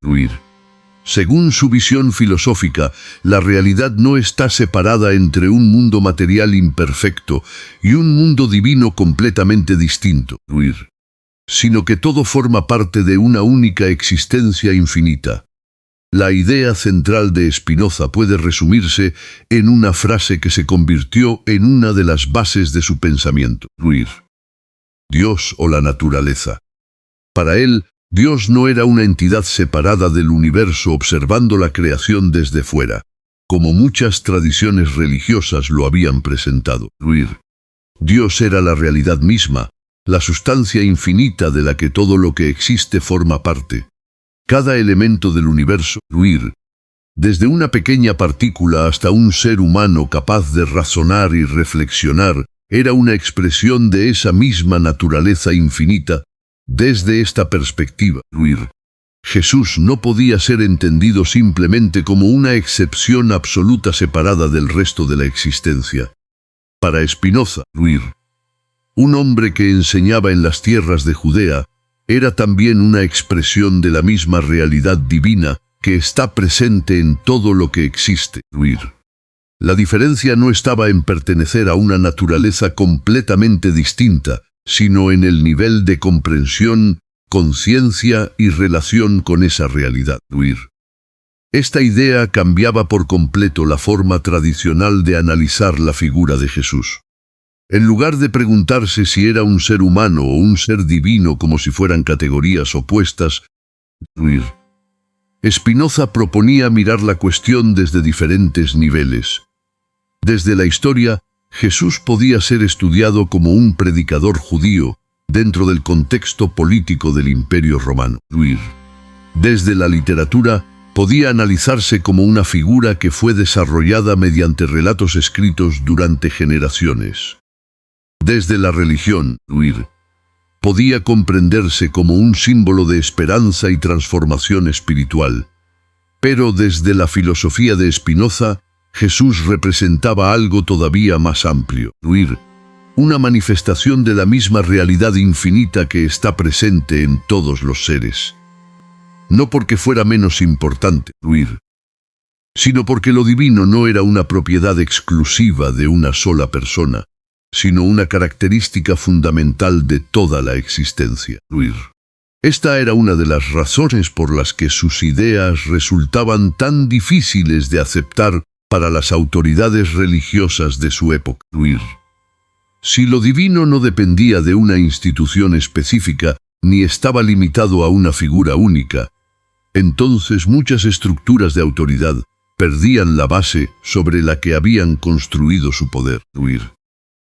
Según su visión filosófica, la realidad no está separada entre un mundo material imperfecto y un mundo divino completamente distinto, sino que todo forma parte de una única existencia infinita. La idea central de Spinoza puede resumirse en una frase que se convirtió en una de las bases de su pensamiento: Dios o la naturaleza. Para él, Dios no era una entidad separada del universo observando la creación desde fuera, como muchas tradiciones religiosas lo habían presentado. Dios era la realidad misma, la sustancia infinita de la que todo lo que existe forma parte. Cada elemento del universo, desde una pequeña partícula hasta un ser humano capaz de razonar y reflexionar, era una expresión de esa misma naturaleza infinita. Desde esta perspectiva, Jesús no podía ser entendido simplemente como una excepción absoluta separada del resto de la existencia. Para Spinoza, un hombre que enseñaba en las tierras de Judea, era también una expresión de la misma realidad divina que está presente en todo lo que existe. La diferencia no estaba en pertenecer a una naturaleza completamente distinta, sino en el nivel de comprensión, conciencia y relación con esa realidad. Esta idea cambiaba por completo la forma tradicional de analizar la figura de Jesús. En lugar de preguntarse si era un ser humano o un ser divino como si fueran categorías opuestas, Spinoza proponía mirar la cuestión desde diferentes niveles. Desde la historia, Jesús podía ser estudiado como un predicador judío dentro del contexto político del Imperio Romano. Desde la literatura, podía analizarse como una figura que fue desarrollada mediante relatos escritos durante generaciones. Desde la religión, podía comprenderse como un símbolo de esperanza y transformación espiritual. Pero desde la filosofía de Spinoza, Jesús representaba algo todavía más amplio, una manifestación de la misma realidad infinita que está presente en todos los seres. No porque fuera menos importante, sino porque lo divino no era una propiedad exclusiva de una sola persona, sino una característica fundamental de toda la existencia. Esta era una de las razones por las que sus ideas resultaban tan difíciles de aceptar para las autoridades religiosas de su época. Si lo divino no dependía de una institución específica, ni estaba limitado a una figura única, entonces muchas estructuras de autoridad perdían la base sobre la que habían construido su poder.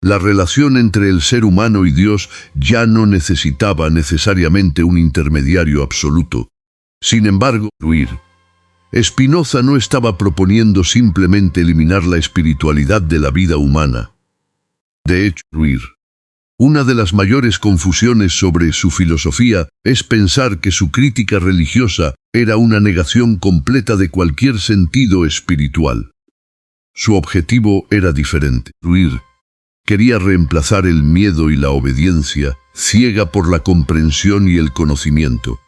La relación entre el ser humano y Dios ya no necesitaba necesariamente un intermediario absoluto. Sin embargo, Spinoza no estaba proponiendo simplemente eliminar la espiritualidad de la vida humana. De hecho, una de las mayores confusiones sobre su filosofía es pensar que su crítica religiosa era una negación completa de cualquier sentido espiritual. Su objetivo era diferente. Quería reemplazar el miedo y la obediencia ciega por la comprensión y el conocimiento.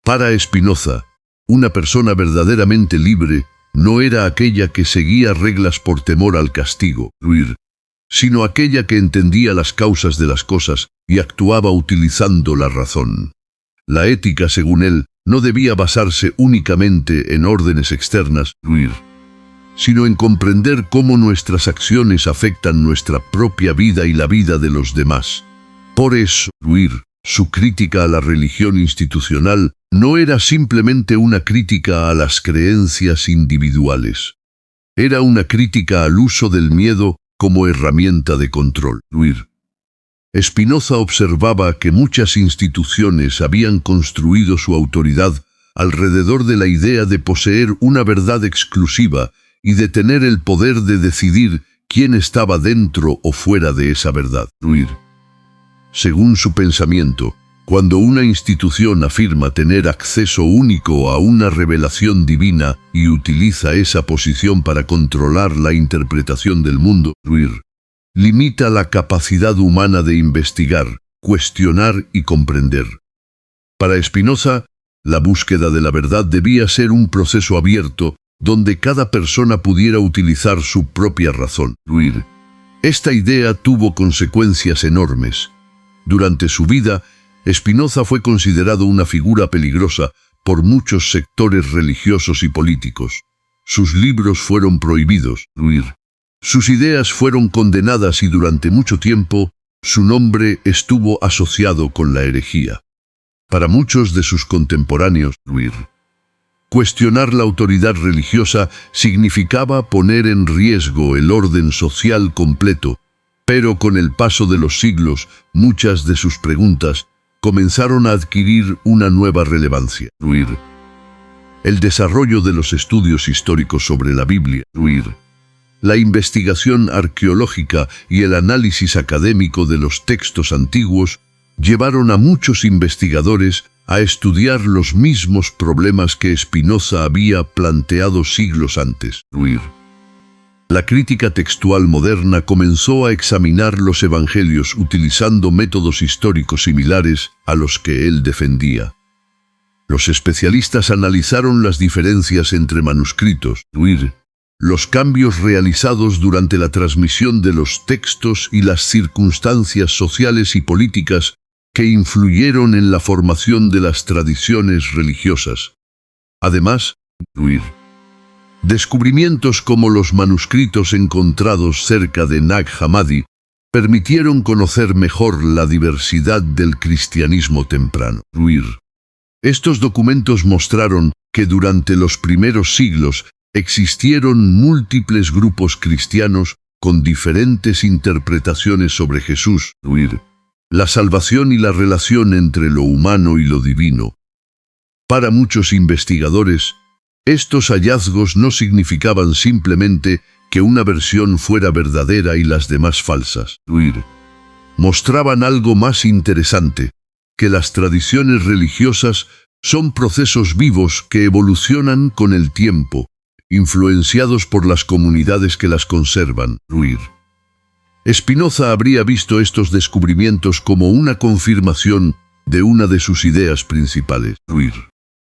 Para Spinoza, una persona verdaderamente libre no era aquella que seguía reglas por temor al castigo, sino aquella que entendía las causas de las cosas y actuaba utilizando la razón. La ética, según él, no debía basarse únicamente en órdenes externas, sino en comprender cómo nuestras acciones afectan nuestra propia vida y la vida de los demás. Por eso, su crítica a la religión institucional no era simplemente una crítica a las creencias individuales. Era una crítica al uso del miedo como herramienta de control. Spinoza observaba que muchas instituciones habían construido su autoridad alrededor de la idea de poseer una verdad exclusiva y de tener el poder de decidir quién estaba dentro o fuera de esa verdad. Según su pensamiento, Cuando una institución afirma tener acceso único a una revelación divina y utiliza esa posición para controlar la interpretación del mundo, limita la capacidad humana de investigar, cuestionar y comprender. Para Spinoza, la búsqueda de la verdad debía ser un proceso abierto, donde cada persona pudiera utilizar su propia razón. Esta idea tuvo consecuencias enormes. Durante su vida, Spinoza fue considerado una figura peligrosa por muchos sectores religiosos y políticos. Sus libros fueron prohibidos. Sus ideas fueron condenadas y durante mucho tiempo su nombre estuvo asociado con la herejía. Para muchos de sus contemporáneos, cuestionar la autoridad religiosa significaba poner en riesgo el orden social completo, pero con el paso de los siglos, muchas de sus preguntas comenzaron a adquirir una nueva relevancia. El desarrollo de los estudios históricos sobre la Biblia, la investigación arqueológica y el análisis académico de los textos antiguos llevaron a muchos investigadores a estudiar los mismos problemas que Spinoza había planteado siglos antes. La crítica textual moderna comenzó a examinar los evangelios utilizando métodos históricos similares a los que él defendía. Los especialistas analizaron las diferencias entre manuscritos, los cambios realizados durante la transmisión de los textos y las circunstancias sociales y políticas que influyeron en la formación de las tradiciones religiosas. Además, descubrimientos como los manuscritos encontrados cerca de Nag Hammadi permitieron conocer mejor la diversidad del cristianismo temprano. Estos documentos mostraron que durante los primeros siglos existieron múltiples grupos cristianos con diferentes interpretaciones sobre Jesús, la salvación y la relación entre lo humano y lo divino. Para muchos investigadores, estos hallazgos no significaban simplemente que una versión fuera verdadera y las demás falsas. Mostraban algo más interesante, que las tradiciones religiosas son procesos vivos que evolucionan con el tiempo, influenciados por las comunidades que las conservan. Spinoza habría visto estos descubrimientos como una confirmación de una de sus ideas principales.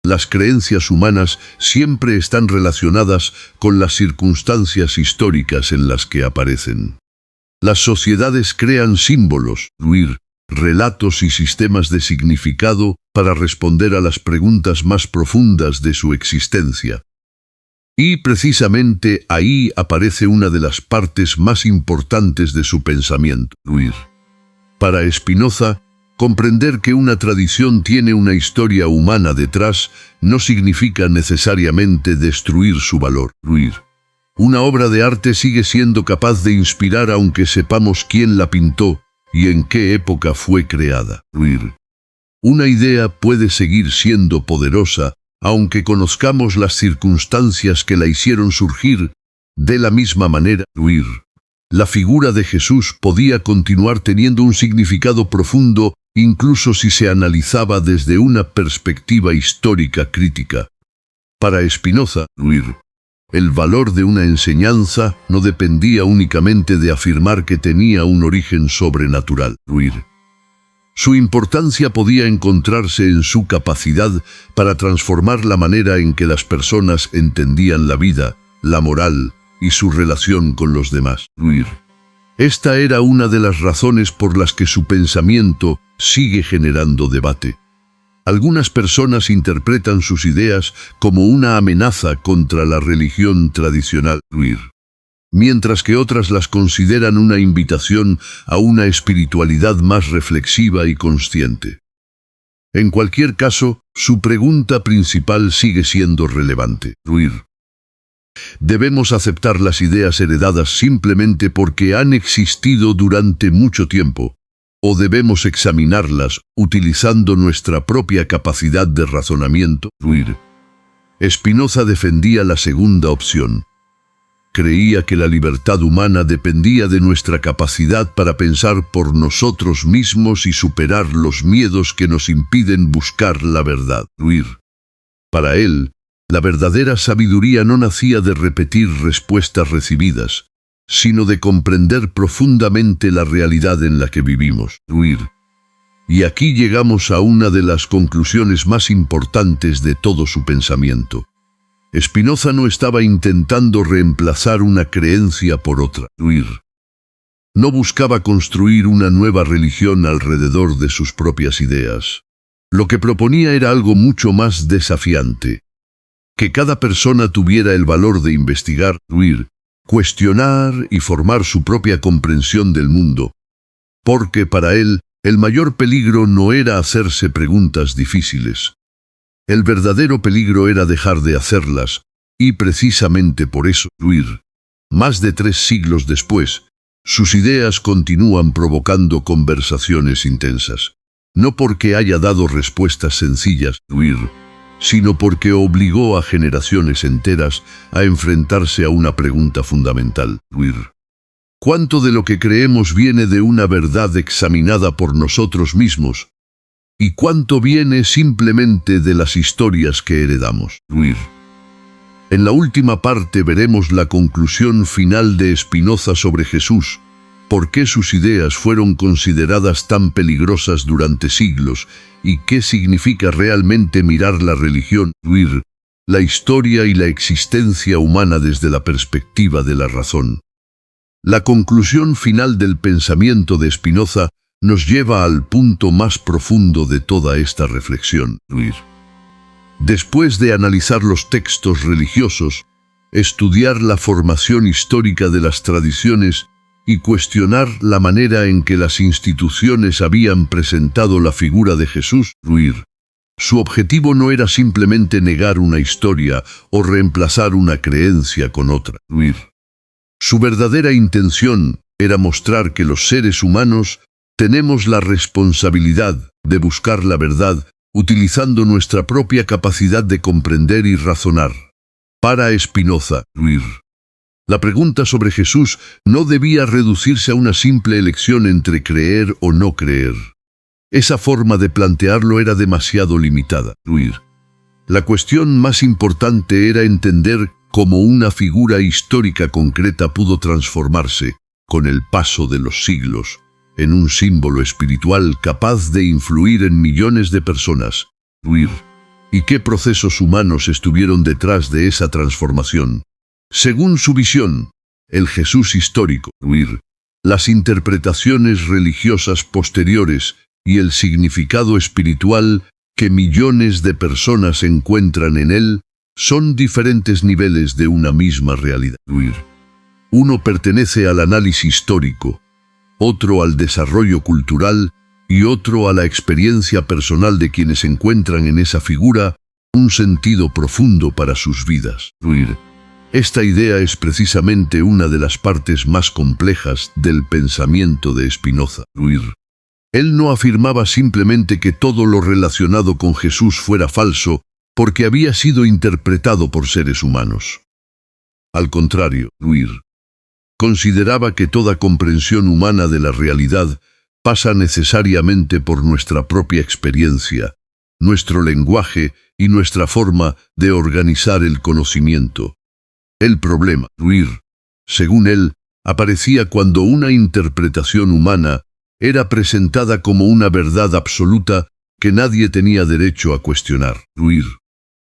Las creencias humanas siempre están relacionadas con las circunstancias históricas en las que aparecen. Las sociedades crean símbolos, relatos y sistemas de significado para responder a las preguntas más profundas de su existencia. Y precisamente ahí aparece una de las partes más importantes de su pensamiento. Para Spinoza, comprender que una tradición tiene una historia humana detrás no significa necesariamente destruir su valor. Una obra de arte sigue siendo capaz de inspirar aunque sepamos quién la pintó y en qué época fue creada. Una idea puede seguir siendo poderosa aunque conozcamos las circunstancias que la hicieron surgir. De la misma manera, la figura de Jesús podía continuar teniendo un significado profundo incluso si se analizaba desde una perspectiva histórica crítica. Para Spinoza, el valor de una enseñanza no dependía únicamente de afirmar que tenía un origen sobrenatural. Su importancia podía encontrarse en su capacidad para transformar la manera en que las personas entendían la vida, la moral y su relación con los demás. Esta era una de las razones por las que su pensamiento sigue generando debate. Algunas personas interpretan sus ideas como una amenaza contra la religión tradicional, mientras que otras las consideran una invitación a una espiritualidad más reflexiva y consciente. En cualquier caso, su pregunta principal sigue siendo relevante. ¿Debemos aceptar las ideas heredadas simplemente porque han existido durante mucho tiempo? ¿O debemos examinarlas utilizando nuestra propia capacidad de razonamiento? Spinoza defendía la segunda opción. creía que la libertad humana dependía de nuestra capacidad para pensar por nosotros mismos y superar los miedos que nos impiden buscar la verdad. Para él, la verdadera sabiduría no nacía de repetir respuestas recibidas, sino de comprender profundamente la realidad en la que vivimos. Y aquí llegamos a una de las conclusiones más importantes de todo su pensamiento. Spinoza no estaba intentando reemplazar una creencia por otra. No buscaba construir una nueva religión alrededor de sus propias ideas. Lo que proponía era algo mucho más desafiante. Que cada persona tuviera el valor de investigar, cuestionar y formar su propia comprensión del mundo. Porque para él, el mayor peligro no era hacerse preguntas difíciles. El verdadero peligro era dejar de hacerlas, y precisamente por eso, más de 3 siglos después, sus ideas continúan provocando conversaciones intensas. No porque haya dado respuestas sencillas, sino porque obligó a generaciones enteras a enfrentarse a una pregunta fundamental. ¿Cuánto de lo que creemos viene de una verdad examinada por nosotros mismos? ¿Y cuánto viene simplemente de las historias que heredamos? En la última parte veremos la conclusión final de Spinoza sobre Jesús, por qué sus ideas fueron consideradas tan peligrosas durante siglos y qué significa realmente mirar la religión, la historia y la existencia humana desde la perspectiva de la razón. La conclusión final del pensamiento de Spinoza nos lleva al punto más profundo de toda esta reflexión. Después de analizar los textos religiosos, estudiar la formación histórica de las tradiciones y cuestionar la manera en que las instituciones habían presentado la figura de Jesús, su objetivo no era simplemente negar una historia o reemplazar una creencia con otra. Su verdadera intención era mostrar que los seres humanos tenemos la responsabilidad de buscar la verdad utilizando nuestra propia capacidad de comprender y razonar. Para Spinoza, la pregunta sobre Jesús no debía reducirse a una simple elección entre creer o no creer. Esa forma de plantearlo era demasiado limitada. La cuestión más importante era entender cómo una figura histórica concreta pudo transformarse, con el paso de los siglos, en un símbolo espiritual capaz de influir en millones de personas. ¿Y qué procesos humanos estuvieron detrás de esa transformación? Según su visión, el Jesús histórico, las interpretaciones religiosas posteriores y el significado espiritual que millones de personas encuentran en él, son diferentes niveles de una misma realidad. Uno pertenece al análisis histórico, otro al desarrollo cultural y otro a la experiencia personal de quienes encuentran en esa figura un sentido profundo para sus vidas. Esta idea es precisamente una de las partes más complejas del pensamiento de Spinoza. Él no afirmaba simplemente que todo lo relacionado con Jesús fuera falso porque había sido interpretado por seres humanos. Al contrario, consideraba que toda comprensión humana de la realidad pasa necesariamente por nuestra propia experiencia, nuestro lenguaje y nuestra forma de organizar el conocimiento. El problema, según él, aparecía cuando una interpretación humana era presentada como una verdad absoluta que nadie tenía derecho a cuestionar.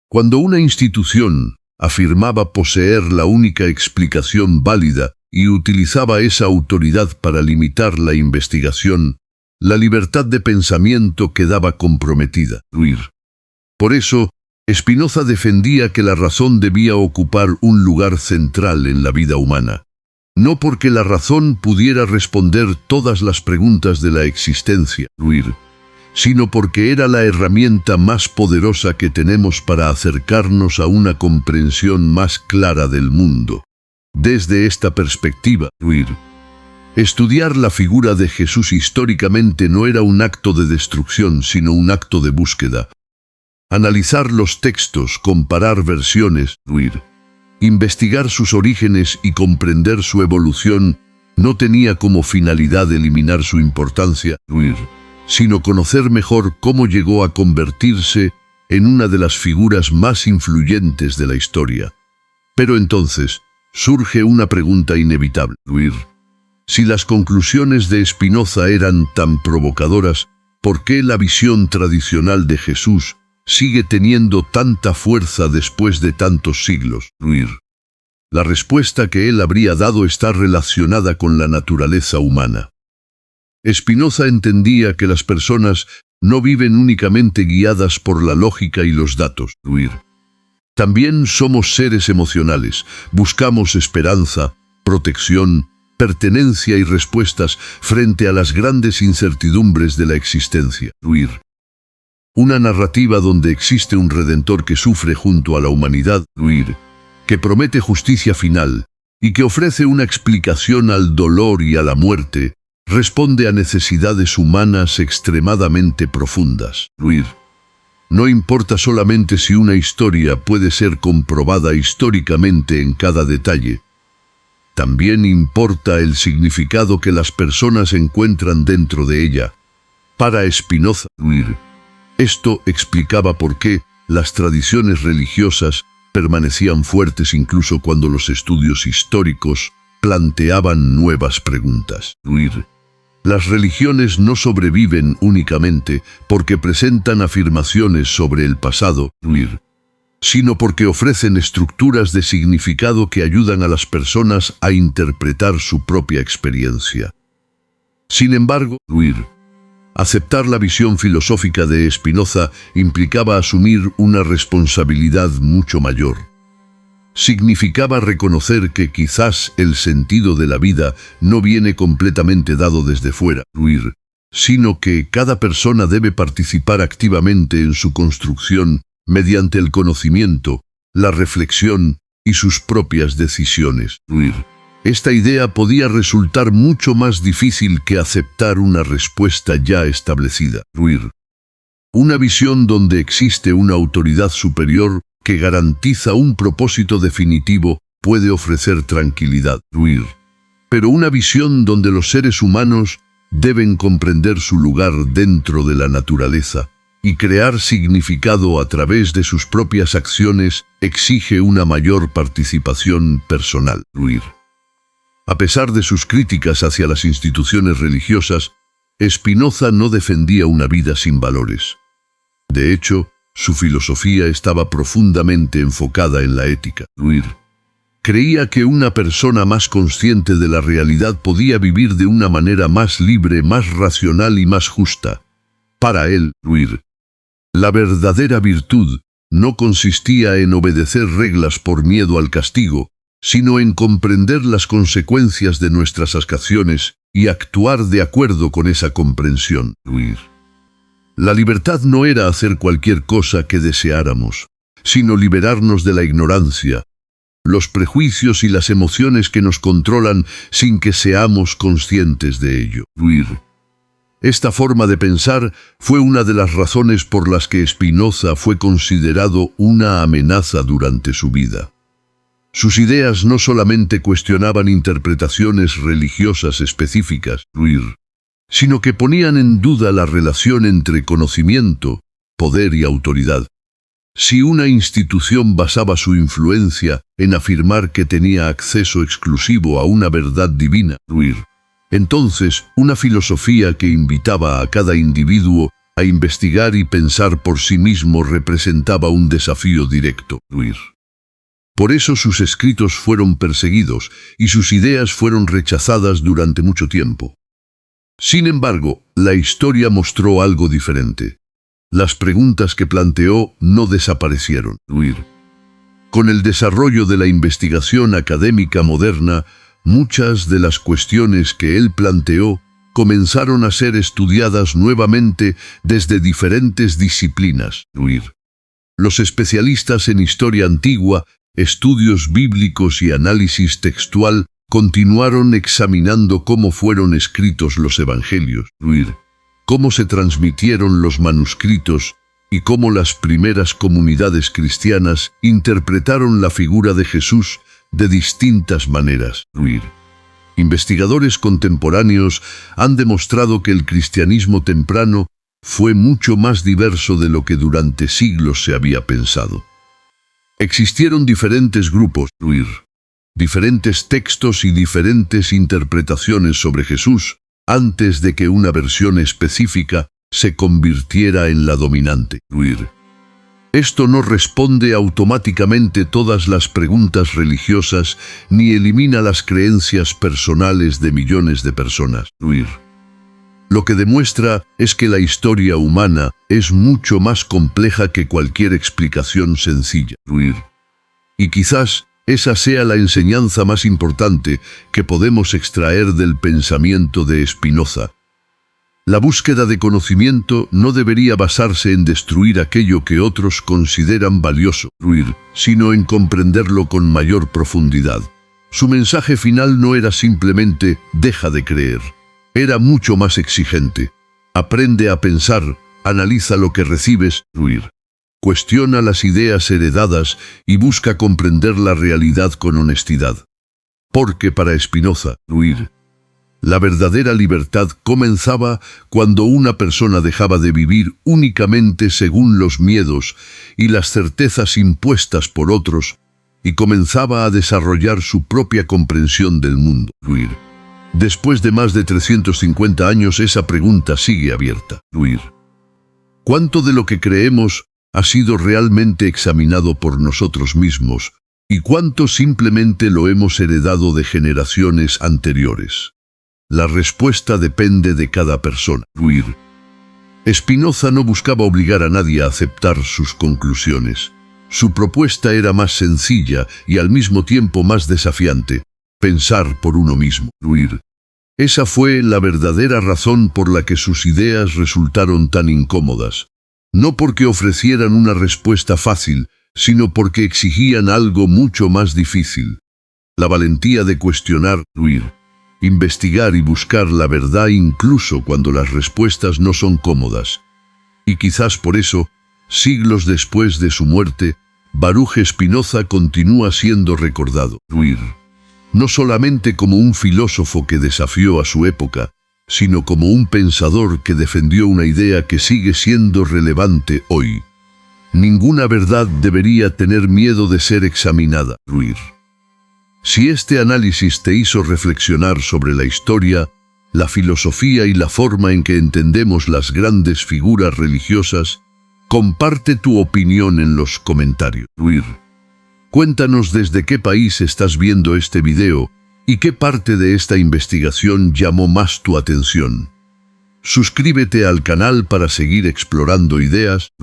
Cuando una institución afirmaba poseer la única explicación válida y utilizaba esa autoridad para limitar la investigación, la libertad de pensamiento quedaba comprometida. Por eso, Spinoza defendía que la razón debía ocupar un lugar central en la vida humana. No porque la razón pudiera responder todas las preguntas de la existencia, sino porque era la herramienta más poderosa que tenemos para acercarnos a una comprensión más clara del mundo. Desde esta perspectiva, estudiar la figura de Jesús históricamente no era un acto de destrucción, sino un acto de búsqueda. Analizar los textos, comparar versiones, Investigar sus orígenes y comprender su evolución no tenía como finalidad eliminar su importancia, sino conocer mejor cómo llegó a convertirse en una de las figuras más influyentes de la historia. Pero entonces surge una pregunta inevitable. Si las conclusiones de Spinoza eran tan provocadoras, ¿por qué la visión tradicional de Jesús sigue teniendo tanta fuerza después de tantos siglos? La respuesta que él habría dado está relacionada con la naturaleza humana. Spinoza entendía que las personas no viven únicamente guiadas por la lógica y los datos. También somos seres emocionales, buscamos esperanza, protección, pertenencia y respuestas frente a las grandes incertidumbres de la existencia. Una narrativa donde existe un redentor que sufre junto a la humanidad, que promete justicia final y que ofrece una explicación al dolor y a la muerte, responde a necesidades humanas extremadamente profundas. No importa solamente si una historia puede ser comprobada históricamente en cada detalle, también importa el significado que las personas encuentran dentro de ella. Para Spinoza, esto explicaba por qué las tradiciones religiosas permanecían fuertes incluso cuando los estudios históricos planteaban nuevas preguntas. Las religiones no sobreviven únicamente porque presentan afirmaciones sobre el pasado, sino porque ofrecen estructuras de significado que ayudan a las personas a interpretar su propia experiencia. Sin embargo, aceptar la visión filosófica de Spinoza implicaba asumir una responsabilidad mucho mayor. Significaba reconocer que quizás el sentido de la vida no viene completamente dado desde fuera, sino que cada persona debe participar activamente en su construcción mediante el conocimiento, la reflexión y sus propias decisiones. Esta idea podía resultar mucho más difícil que aceptar una respuesta ya establecida. Una visión donde existe una autoridad superior que garantiza un propósito definitivo puede ofrecer tranquilidad. Pero una visión donde los seres humanos deben comprender su lugar dentro de la naturaleza y crear significado a través de sus propias acciones exige una mayor participación personal. A pesar de sus críticas hacia las instituciones religiosas, Spinoza no defendía una vida sin valores. De hecho, su filosofía estaba profundamente enfocada en la ética. Creía que una persona más consciente de la realidad podía vivir de una manera más libre, más racional y más justa. Para él, la verdadera virtud no consistía en obedecer reglas por miedo al castigo, sino en comprender las consecuencias de nuestras acciones y actuar de acuerdo con esa comprensión. La libertad no era hacer cualquier cosa que deseáramos, sino liberarnos de la ignorancia, los prejuicios y las emociones que nos controlan sin que seamos conscientes de ello. Esta forma de pensar fue una de las razones por las que Spinoza fue considerado una amenaza durante su vida. Sus ideas no solamente cuestionaban interpretaciones religiosas específicas, sino que ponían en duda la relación entre conocimiento, poder y autoridad. Si una institución basaba su influencia en afirmar que tenía acceso exclusivo a una verdad divina, entonces una filosofía que invitaba a cada individuo a investigar y pensar por sí mismo representaba un desafío directo. Por eso sus escritos fueron perseguidos y sus ideas fueron rechazadas durante mucho tiempo. Sin embargo, la historia mostró algo diferente. Las preguntas que planteó no desaparecieron. Con el desarrollo de la investigación académica moderna, muchas de las cuestiones que él planteó comenzaron a ser estudiadas nuevamente desde diferentes disciplinas. Los especialistas en historia antigua, estudios bíblicos y análisis textual continuaron examinando cómo fueron escritos los evangelios, cómo se transmitieron los manuscritos y cómo las primeras comunidades cristianas interpretaron la figura de Jesús de distintas maneras. Investigadores contemporáneos han demostrado que el cristianismo temprano fue mucho más diverso de lo que durante siglos se había pensado. Existieron diferentes grupos, diferentes textos y diferentes interpretaciones sobre Jesús antes de que una versión específica se convirtiera en la dominante. Esto no responde automáticamente todas las preguntas religiosas ni elimina las creencias personales de millones de personas. Lo que demuestra es que la historia humana es mucho más compleja que cualquier explicación sencilla. Y quizás esa sea la enseñanza más importante que podemos extraer del pensamiento de Spinoza. La búsqueda de conocimiento no debería basarse en destruir aquello que otros consideran valioso, sino en comprenderlo con mayor profundidad. Su mensaje final no era simplemente «deja de creer». Era mucho más exigente. Aprende a pensar, analiza lo que recibes, cuestiona las ideas heredadas y busca comprender la realidad con honestidad. Porque para Spinoza, la verdadera libertad comenzaba cuando una persona dejaba de vivir únicamente según los miedos y las certezas impuestas por otros y comenzaba a desarrollar su propia comprensión del mundo. Después de más de 350 años esa pregunta sigue abierta. ¿Cuánto de lo que creemos ha sido realmente examinado por nosotros mismos y cuánto simplemente lo hemos heredado de generaciones anteriores? La respuesta depende de cada persona. Spinoza no buscaba obligar a nadie a aceptar sus conclusiones. Su propuesta era más sencilla y al mismo tiempo más desafiante: pensar por uno mismo. Esa fue la verdadera razón por la que sus ideas resultaron tan incómodas. No porque ofrecieran una respuesta fácil, sino porque exigían algo mucho más difícil: la valentía de cuestionar, investigar y buscar la verdad incluso cuando las respuestas no son cómodas. Y quizás por eso, siglos después de su muerte, Baruch Spinoza continúa siendo recordado. No solamente como un filósofo que desafió a su época, sino como un pensador que defendió una idea que sigue siendo relevante hoy. Ninguna verdad debería tener miedo de ser examinada. Si este análisis te hizo reflexionar sobre la historia, la filosofía y la forma en que entendemos las grandes figuras religiosas, comparte tu opinión en los comentarios. Cuéntanos desde qué país estás viendo este video y qué parte de esta investigación llamó más tu atención. Suscríbete al canal para seguir explorando ideas,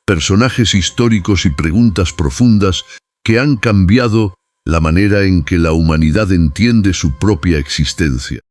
personajes históricos y preguntas profundas que han cambiado la manera en que la humanidad entiende su propia existencia.